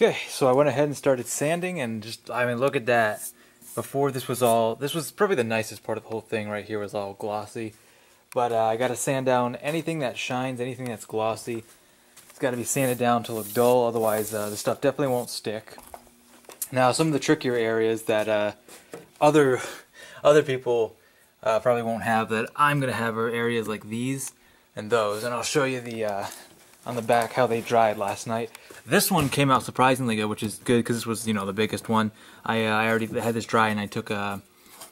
Okay, so I went ahead and started sanding, and just, I mean, look at that. Before this was probably the nicest part of the whole thing right here, was all glossy. But I got to sand down anything that shines, anything that's glossy. It's got to be sanded down to look dull, otherwise the stuff definitely won't stick. Now, some of the trickier areas that other people probably won't have, that I'm going to have, are areas like these and those. And I'll show you on the back how they dried last night. This one came out surprisingly good, which is good because this was, the biggest one. I already had this dry, and I took a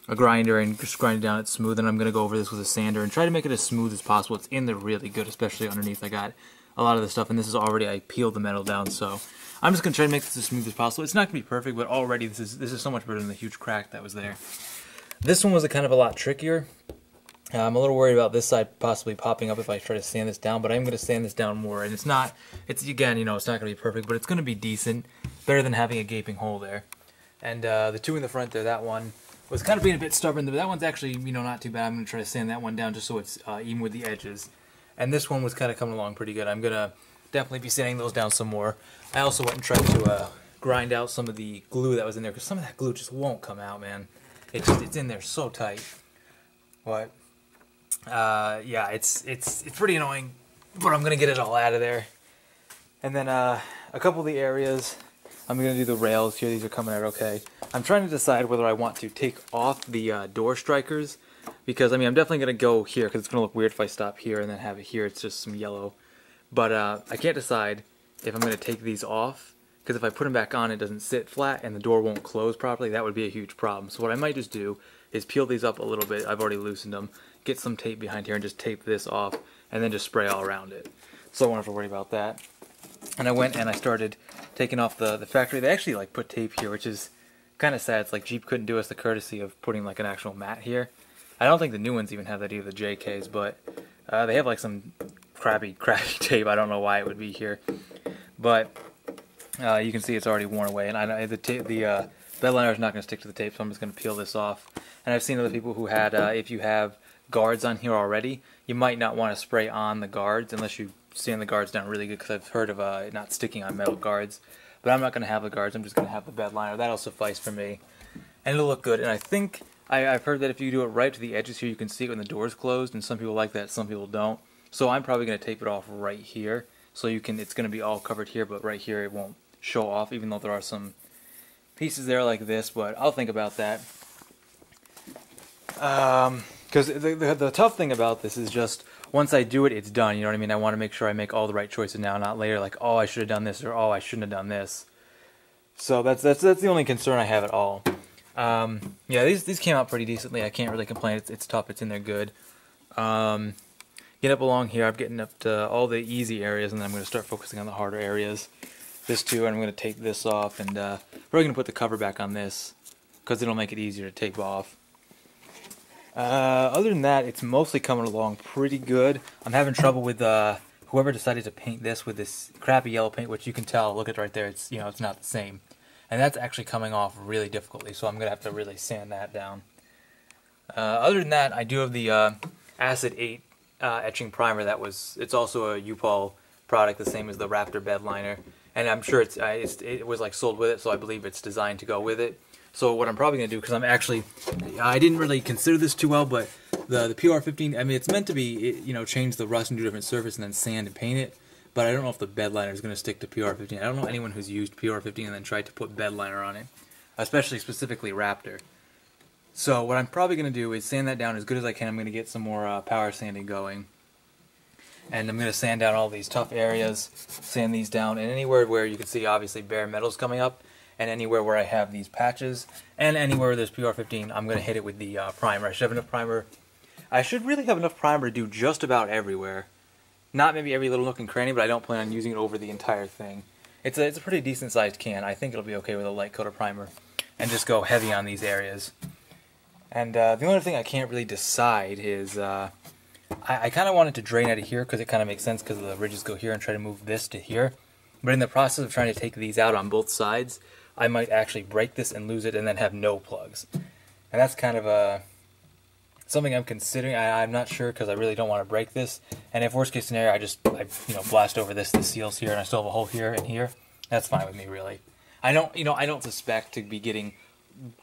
grinder and just grinded down it smooth, and I'm going to go over this with a sander and try to make it as smooth as possible. It's in there really good, especially underneath. I got a lot of the stuff, and this is already, I peeled the metal down, so I'm just going to try to make this as smooth as possible. It's not going to be perfect, but already this is so much better than the huge crack that was there. This one was a lot trickier. I'm a little worried about this side possibly popping up if I try to sand this down, but I'm going to sand this down more. And it's again, it's not going to be perfect, but it's going to be decent. Better than having a gaping hole there. And the two in the front there, that one was kind of being a bit stubborn, but that one's actually, not too bad. I'm going to try to sand that one down just so it's even with the edges. And this one was kind of coming along pretty good. I'm going to definitely be sanding those down some more. I also went and tried to grind out some of the glue that was in there, because some of that glue just won't come out, man. It's in there so tight. But yeah, it's pretty annoying, but I'm gonna get it all out of there. And then a couple of the areas, I'm gonna do the rails here. These are coming out okay. I'm trying to decide whether I want to take off the door strikers, because I'm definitely gonna go here because it's gonna look weird if I stop here and then have it here. It's just some yellow. But I can't decide if I'm gonna take these off, because if I put them back on, it doesn't sit flat and the door won't close properly. That would be a huge problem. So what I might just do is peel these up a little bit. I've already loosened them. Get some tape behind here and just tape this off, and then just spray all around it. So I won't have to worry about that. And I went and I started taking off the factory. They actually put tape here, which is kind of sad. It's like Jeep couldn't do us the courtesy of putting an actual mat here. I don't think the new ones even have that either, the JKs, but they have some crappy tape. I don't know why it would be here, but you can see it's already worn away. And I know the Bedliner is not going to stick to the tape, so I'm just going to peel this off. And I've seen other people who had, if you have guards on here already, you might not want to spray on the guards unless you sand the guards down really good, because I've heard of it not sticking on metal guards. But I'm not going to have the guards, I'm just going to have the Bedliner. That'll suffice for me. And it'll look good. And I think, I've heard that if you do it right to the edges here, you can see it when the door's closed, and some people like that, some people don't. So I'm probably going to tape it off right here, so it's going to be all covered here, but right here it won't show off, even though there are some pieces there like this, but I'll think about that. Because the tough thing about this is just, once I do it, it's done, you know what I mean? I want to make sure I make all the right choices now, not later, oh, I should have done this, or oh, I shouldn't have done this. So that's the only concern I have at all. Yeah, these came out pretty decently. I can't really complain. It's tough. It's in there good. Get up along here. I'm getting up to all the easy areas, and then I'm going to start focusing on the harder areas. This too, and I'm going to take this off, and we're going to put the cover back on this, because it'll make it easier to tape off. Other than that, it's mostly coming along pretty good. I'm having trouble with whoever decided to paint this with this crappy yellow paint, which you can tell, look at right there, it's it's not the same. And that's actually coming off really difficultly, so I'm going to have to really sand that down. Other than that, I do have the Acid 8 etching primer. It's also a U-POL product, the same as the Raptor Bedliner. And I'm sure it was sold with it, so I believe it's designed to go with it. So what I'm probably going to do, because I didn't really consider this too well, but the PR15, it's meant to be, change the rust and do a different surface and then sand and paint it. But I don't know if the Bedliner is going to stick to PR15. I don't know anyone who's used PR15 and then tried to put Bedliner on it, specifically Raptor. So what I'm probably going to do is sand that down as good as I can. I'm going to get some more power sanding going. And I'm going to sand down all these tough areas, sand these down, and anywhere where you can see obviously bare metal's coming up, and anywhere where I have these patches, and anywhere where there's PR15, I'm going to hit it with the primer. I should have enough primer. I should really have enough primer to do just about everywhere. Not maybe every little nook and cranny, but I don't plan on using it over the entire thing. It's a pretty decent sized can. I think it'll be okay with a light coat of primer, and just go heavy on these areas. And the only thing I can't really decide is I kind of want it to drain out of here, because it kind of makes sense because the ridges go here, and try to move this to here. But in the process of trying to take these out on both sides, I might actually break this and lose it and then have no plugs. And that's kind of something I'm considering. I'm not sure, because I really don't want to break this. And if worst case scenario, I blast over the seals here, and I still have a hole here and here. That's fine with me, really. I don't, I don't suspect to be getting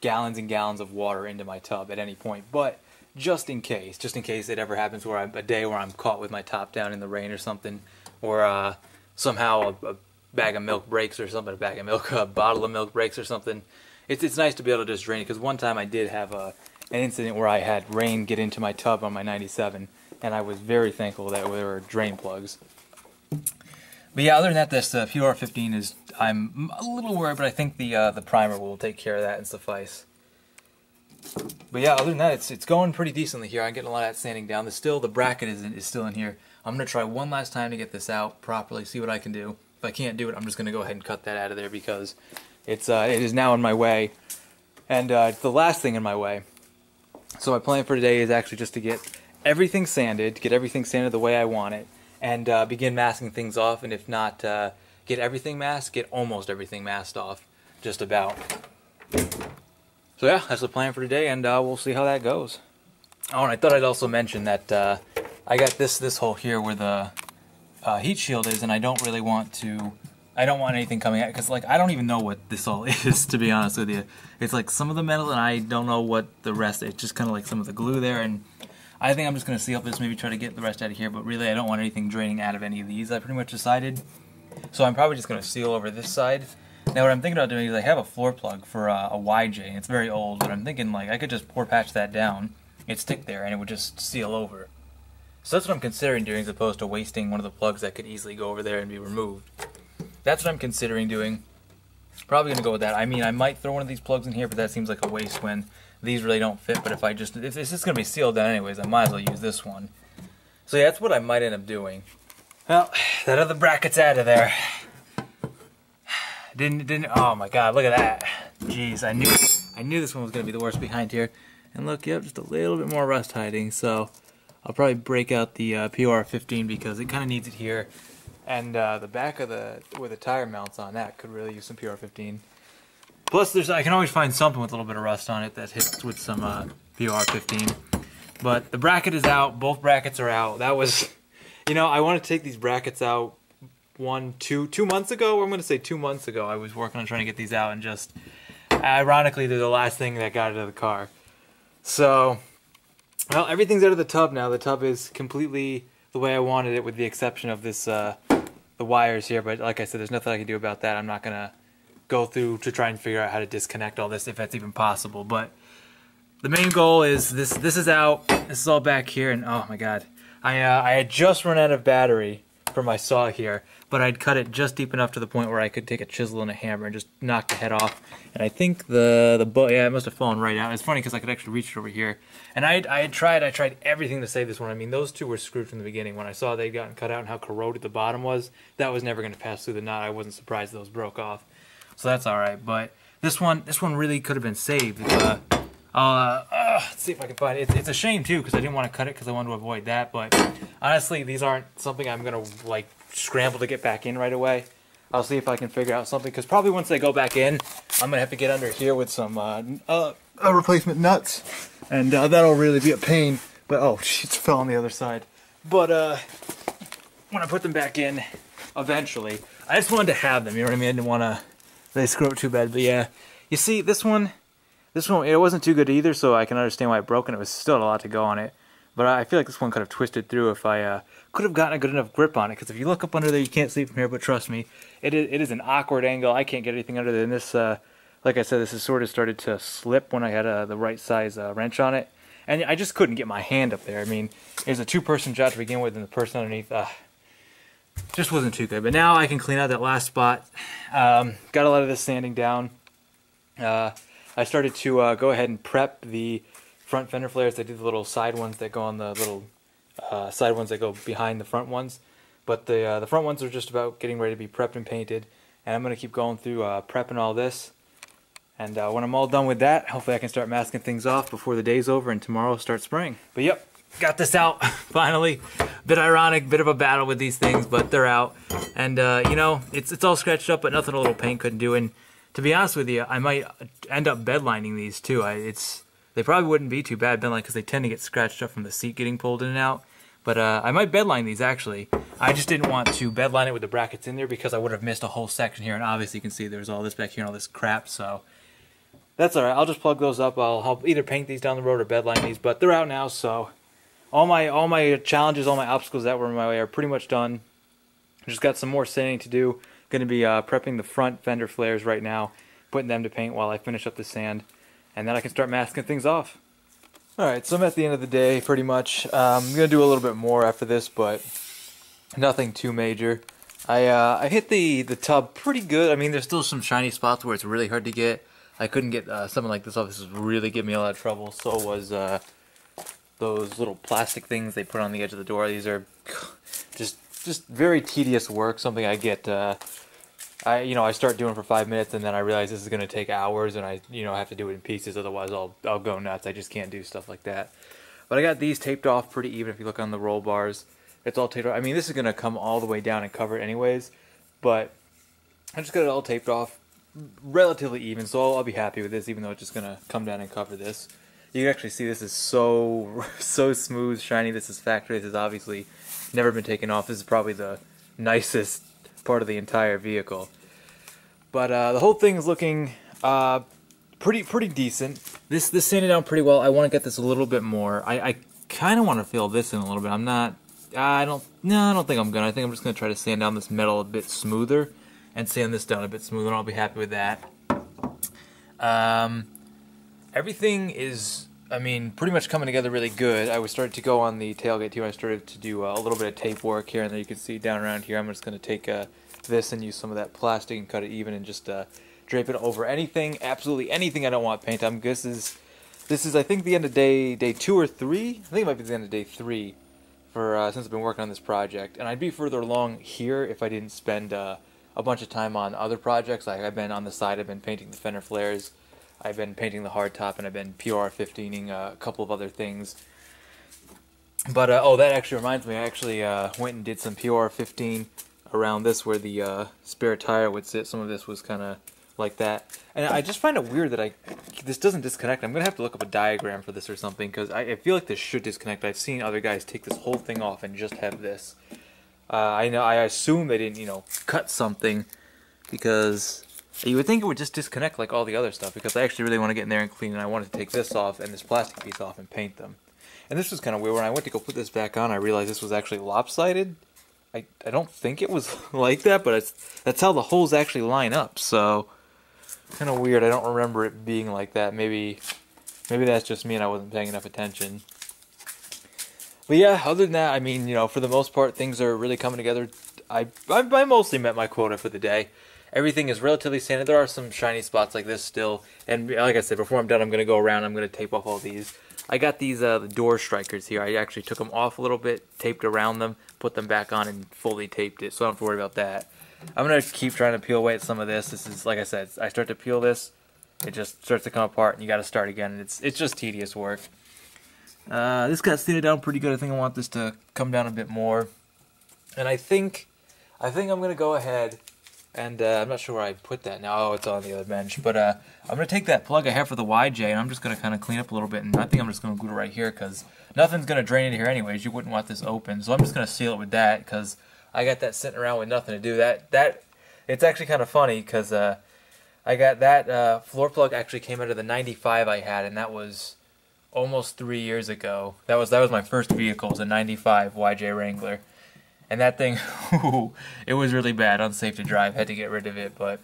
gallons and gallons of water into my tub at any point, but just in case it ever happens where a day where I'm caught with my top down in the rain or something, or somehow a bag of milk breaks or something, a bottle of milk breaks or something. It's nice to be able to just drain it, because one time I did have an incident where I had rain get into my tub on my 97, and I was very thankful that there were drain plugs. But yeah, other than that, this PR15 is, I'm a little worried, but I think the primer will take care of that and suffice. But yeah, other than that, it's going pretty decently here. I'm getting a lot of that sanding down. The bracket is still in here. I'm going to try one last time to get this out properly, see what I can do. If I can't do it, I'm just going to go ahead and cut that out of there, because it is now in my way. And it's the last thing in my way. So my plan for today is actually just to get everything sanded, the way I want it, and begin masking things off, and if not get everything masked, get almost everything masked off, just about. So yeah, that's the plan for today, and we'll see how that goes. Oh, and I thought I'd also mention that I got this hole here where the heat shield is, and I don't really want anything coming out, because like I don't even know what this all is, to be honest with you. It's like some of the metal, and I don't know what the rest. It's just kind of like some of the glue there, and I think I'm just going to seal this, maybe try to get the rest out of here, but really I don't want anything draining out of any of these. I pretty much decided. So I'm probably just going to seal over this side. Now what I'm thinking about doing is I have a floor plug for a YJ, and it's very old, but I'm thinking like I could just pour patch that down, it'd stick there, and it would just seal over. So that's what I'm considering doing, as opposed to wasting one of the plugs that could easily go over there and be removed. That's what I'm considering doing. Probably going to go with that. I mean, I might throw one of these plugs in here, but that seems like a waste when these really don't fit. But if it's just going to be sealed down anyways, I might as well use this one. So yeah, that's what I might end up doing. Well, that other bracket's out of there. Didn't. Oh my God! Look at that. Jeez, I knew this one was going to be the worst behind here. And look, yep, just a little bit more rust hiding. So I'll probably break out the PR15 because it kind of needs it here. And the back of where the tire mounts on that could really use some PR15. Plus, I can always find something with a little bit of rust on it that hits with some PR15. But the bracket is out. Both brackets are out. That was, I want to take these brackets out 2 months ago. Or I'm going to say 2 months ago. I was working on trying to get these out, and just ironically, they're the last thing that got out of the car. So, well, everything's out of the tub now. The tub is completely the way I wanted it, with the exception of this the wires here. But like I said, there's nothing I can do about that. I'm not gonna go through to try and figure out how to disconnect all this, if that's even possible. But the main goal is this is out. This is all back here, and oh my God, I had just run out of battery for my saw here, but I'd cut it just deep enough to the point where I could take a chisel and a hammer and just knock the head off. And I think the bolt, yeah, it must have fallen right out. It's funny because I could actually reach it over here. And I tried everything to save this one. I mean, those two were screwed from the beginning. When I saw they'd gotten cut out and how corroded the bottom was, that was never going to pass through the knot. I wasn't surprised those broke off. So that's all right. But this one really could have been saved. Let's see if I can find it. It's a shame too, because I didn't want to cut it because I wanted to avoid that. But honestly, these aren't something I'm gonna like scramble to get back in right away. I'll see if I can figure out something, because probably once they go back in, I'm gonna have to get under here with some replacement nuts, and that'll really be a pain. But oh, it fell on the other side. But when I put them back in, eventually, I just wanted to have them. You know what I mean? I didn't want to they screw it too bad. But yeah, you see this one. This one, it wasn't too good either, so I can understand why it broke, and it was still a lot to go on it. But I feel like this one could have twisted through if I could have gotten a good enough grip on it, because if you look up under there, you can't see from here, but trust me, it is an awkward angle. I can't get anything under there. And this, like I said, this has sort of started to slip when I had the right size wrench on it. And I just couldn't get my hand up there. I mean, it was a two-person job to begin with, and the person underneath just wasn't too good. But now I can clean out that last spot. Got a lot of this sanding down. I started to go ahead and prep the front fender flares. I did the little side ones that go on the little side ones that go behind the front ones. But the front ones are just about getting ready to be prepped and painted. And I'm going to keep going through prepping all this. And when I'm all done with that, hopefully I can start masking things off before the day's over and tomorrow start spraying. But yep, got this out finally. Bit ironic, bit of a battle with these things, but they're out. And it's all scratched up, but nothing a little paint couldn't do. And to be honest with you, I might end up bedlining these too. They probably wouldn't be too bad bedline, because they tend to get scratched up from the seat getting pulled in and out. But I might bedline these, actually. I just didn't want to bedline it with the brackets in there because I would have missed a whole section here. And obviously you can see there's all this back here and all this crap. So that's alright. I'll just plug those up. I'll either paint these down the road or bedline these. But they're out now, so all my challenges, all my obstacles that were in my way are pretty much done. Just got some more sanding to do. Going to be prepping the front Fender Flairs right now. Putting them to paint while I finish up the sand. And then I can start masking things off. Alright, so I'm at the end of the day, pretty much. I'm going to do a little bit more after this, but nothing too major. I hit the tub pretty good. I mean, there's still some shiny spots where it's really hard to get. I couldn't get something like this off. This was really giving me a lot of trouble. So was those little plastic things they put on the edge of the door. These are just very tedious work, something I get... I start doing for 5 minutes and then I realize this is going to take hours and I have to do it in pieces, otherwise I'll go nuts. I just can't do stuff like that. But I got these taped off pretty even. If you look on the roll bars, it's all taped off. I mean, this is going to come all the way down and cover it anyways, but I just got it all taped off relatively even, so I'll be happy with this, even though it's just going to come down and cover this. You can actually see this is so smooth, shiny. This is factory. This has obviously never been taken off. This is probably the nicest part of the entire vehicle. But the whole thing is looking pretty decent. This sanded down pretty well. I want to get this a little bit more. I kind of want to fill this in a little bit. I don't think I'm gonna. I think I'm just gonna try to sand down this metal a bit smoother and sand this down a bit smoother, and I'll be happy with that. Everything is, I mean, pretty much coming together really good. I was starting to go on the tailgate too. I started to do a little bit of tape work here and there. You can see down around here. I'm just going to take this and use some of that plastic and cut it even and just drape it over anything, absolutely anything I don't want paint on. This is I think the end of day 2 or 3. I think it might be the end of day 3 for since I've been working on this project. And I'd be further along here if I didn't spend a bunch of time on other projects. Like I've been on the side. I've been painting the Fender Flairs. I've been painting the hardtop, and I've been PR15ing a couple of other things. But, oh, that actually reminds me, I actually went and did some PR15 around this where the spare tire would sit. Some of this was kind of like that. And I just find it weird that this doesn't disconnect. I'm going to have to look up a diagram for this or something, because I feel like this should disconnect. I've seen other guys take this whole thing off and just have this. I assume they didn't, cut something, because... You would think it would just disconnect like all the other stuff, because I actually really want to get in there and clean, and I wanted to take this off and this plastic piece off and paint them. And this was kind of weird. When I went to go put this back on, I realized this was actually lopsided. I don't think it was like that, but that's how the holes actually line up. So, kind of weird. I don't remember it being like that. Maybe that's just me and I wasn't paying enough attention. But yeah, other than that, I mean, for the most part, things are really coming together. I mostly met my quota for the day. Everything is relatively sanded. There are some shiny spots like this still. And like I said, before I'm done, I'm going to go around. I'm going to tape off all these. I got these the door strikers here. I actually took them off a little bit, taped around them, put them back on, and fully taped it. So I don't have to worry about that. I'm going to keep trying to peel away at some of this. This is, like I said, I start to peel this, it just starts to come apart, and you got to start again. And it's just tedious work. This got sanded down pretty good. I think I want this to come down a bit more. And I think I'm going to go ahead... And I'm not sure where I put that now. Oh, it's on the other bench. But I'm going to take that plug I have for the YJ, and I'm just going to kind of clean up a little bit. And I think I'm just going to glue it right here, because nothing's going to drain into here anyways. You wouldn't want this open. So I'm just going to seal it with that, because I got that sitting around with nothing to do. It's actually kind of funny, because I got that floor plug actually came out of the 95 I had, and that was almost 3 years ago. That was my first vehicle. It was a 95 YJ Wrangler. And that thing, it was really bad, unsafe to drive, had to get rid of it, but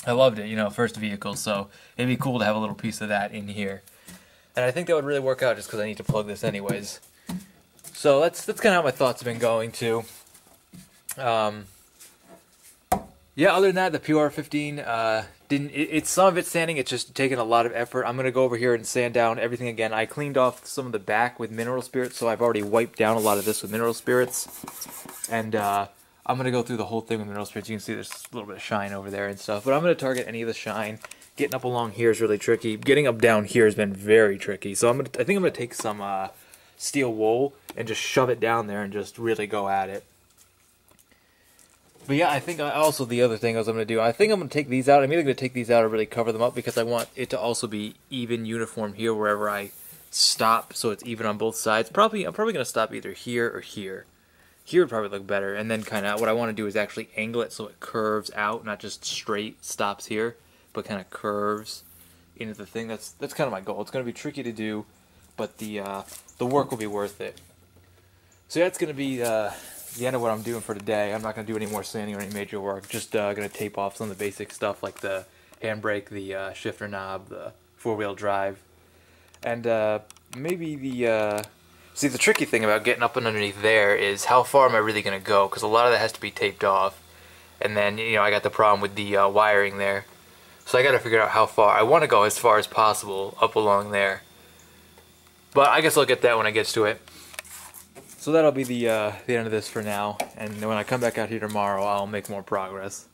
I loved it, first vehicle, so it'd be cool to have a little piece of that in here. And I think that would really work out just because I need to plug this anyways. So that's kind of how my thoughts have been going too. Yeah, other than that, the PR15 it's some of it's sanding. It's just taking a lot of effort. I'm gonna go over here and sand down everything again. I cleaned off some of the back with mineral spirits, so I've already wiped down a lot of this with mineral spirits. And I'm gonna go through the whole thing with mineral spirits. You can see there's a little bit of shine over there and stuff. But I'm gonna target any of the shine. Getting up along here is really tricky. Getting up down here has been very tricky. So I think I'm gonna take some steel wool and just shove it down there and just really go at it. But yeah, I think also the other thing I'm going to do, I think I'm going to take these out. I'm either going to take these out or really cover them up, because I want it to also be even uniform here wherever I stop so it's even on both sides. I'm probably going to stop either here or here. Here would probably look better, and then kind of what I want to do is actually angle it so it curves out, not just straight stops here, but kind of curves into the thing. That's kind of my goal. It's going to be tricky to do, but the work will be worth it. So that's going to be the end of what I'm doing for today. I'm not going to do any more sanding or any major work. Just going to tape off some of the basic stuff like the handbrake, the shifter knob, the four-wheel drive, and maybe the... See, the tricky thing about getting up and underneath there is how far am I really going to go? Because a lot of that has to be taped off. And then, you know, I got the problem with the wiring there. So I got to figure out how far. I want to go as far as possible up along there. But I guess I'll get that when it gets to it. So that'll be the end of this for now. And when I come back out here tomorrow, I'll make more progress.